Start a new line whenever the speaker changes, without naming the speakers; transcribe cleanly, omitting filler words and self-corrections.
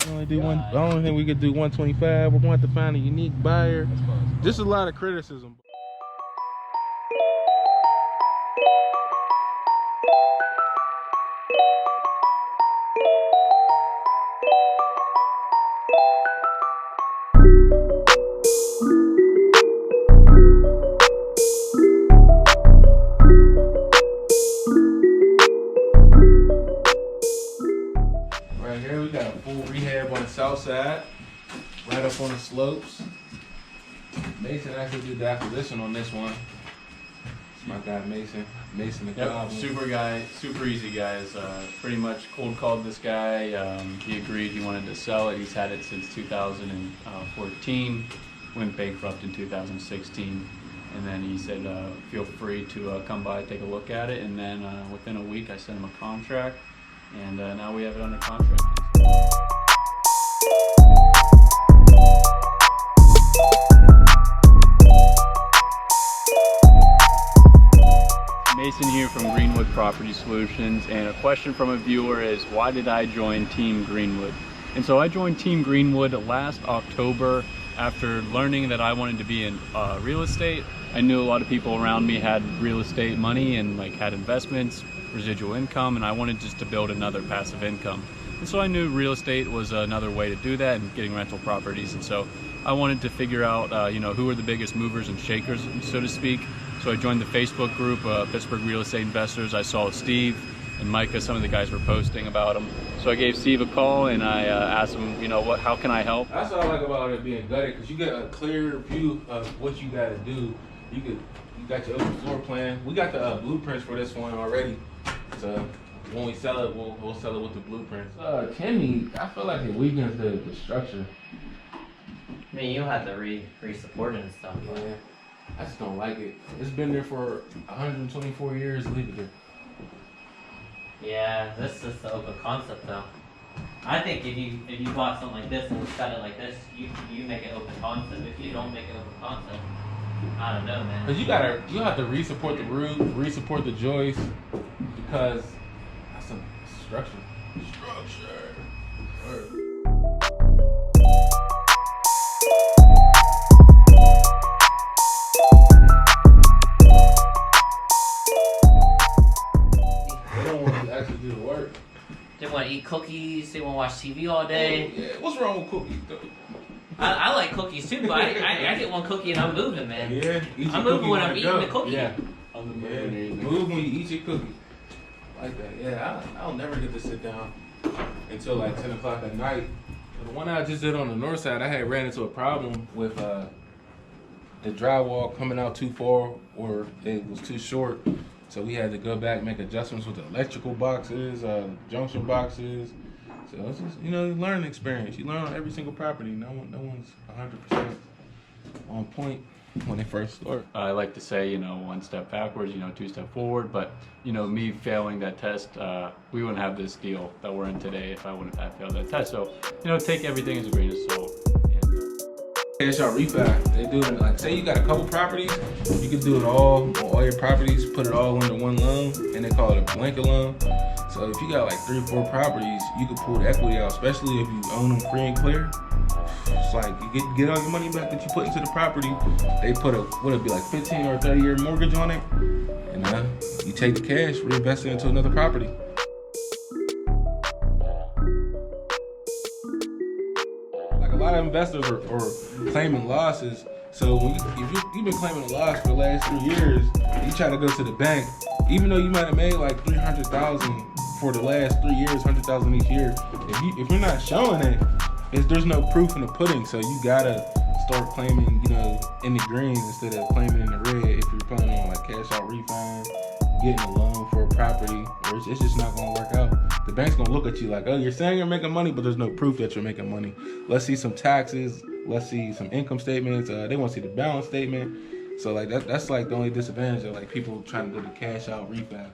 I don't think we could do 125. We want to find a unique buyer. Just a lot of criticism. Right here we got a full rehab on the south side, right up on the slopes. Mason actually did the acquisition on this one. It's my guy Mason. Mason the
Yep, super easy guys. Pretty much cold called this guy. He agreed he wanted to sell it. He's had it since 2014. Went bankrupt in 2016. And then he said, feel free to come by, take a look at it. And then within a week, I sent him a contract. And now we have it under contract. Mason here from Greenwood Property Solutions, and a question from a viewer is, why did I join Team Greenwood? And so I joined Team Greenwood last October after learning that I wanted to be in real estate. I knew a lot of people around me had real estate money and had investments, residual income, and I wanted just to build another passive income. And so I knew real estate was another way to do that, and getting rental properties. And so I wanted to figure out who are the biggest movers and shakers, so to speak. So I joined the Facebook group, Pittsburgh Real Estate Investors. I saw Steve and Micah, some of the guys were posting about them. So I gave Steve a call and I asked him, how can I help?
That's what I like about it being gutted, because you get a clear view of what you got to do. You got your open floor plan. We got the blueprints for this one already. So when we sell it, we'll sell it with the blueprints. Timmy, I feel like it weakens the structure.
I mean, you have to re-support it and stuff.
Yeah. I just don't like it. It's been there for 124 years. Leave it there.
Yeah, this is the open concept though. I think if you bought something like this and set it like this, you make it open concept. If you don't make it open concept, I don't know, man.
Cause you have to re-support the roof, re-support the joist, because that's some structure. Actually do the work.
They want to eat cookies. They want to watch TV all day.
Oh, yeah. What's wrong with cookies, though?
I like cookies too, but I get one cookie and I'm moving, man.
Yeah,
I'm moving when I'm eating the cookie.
Yeah, move when you eat your cookie. Like that. Yeah, I'll never get to sit down until like 10 o'clock at night. The one I just did on the north side, I had ran into a problem with the drywall coming out too far, or it was too short. So we had to go back, make adjustments with the electrical boxes, junction boxes. So it's just, learning experience. You learn on every single property. No one's 100% on point when they first start.
I like to say, one step backwards, two steps forward. But, me failing that test, we wouldn't have this deal that we're in today if I wouldn't have failed that test. So, take everything as a grain of salt.
Cash out refi. They do it like, say you got a couple properties, you can do it all on all your properties, put it all under one loan, and they call it a blanket loan. So if you got like 3 or 4 properties, you can pull the equity out, especially if you own them free and clear. It's like you get all your money back that you put into the property. They put would it be like 15 or 30 year mortgage on it, and you take the cash, reinvest it into another property. A lot of investors are claiming losses. So if you've been claiming a loss for the last 3 years, you try to go to the bank, even though you might have made like $300,000 for the last 3 years, $100,000 each year. If you're not showing it, there's no proof in the pudding. So you gotta start claiming, in the green instead of claiming in the red. If you're planning on like cash out refi, getting a loan for a property, or it's just not gonna work out. The bank's gonna look at you like, oh, you're saying you're making money, but there's no proof that you're making money. Let's see some taxes. Let's see some income statements. They want to see the balance statement. So like that's like the only disadvantage of like people trying to do the cash out refi.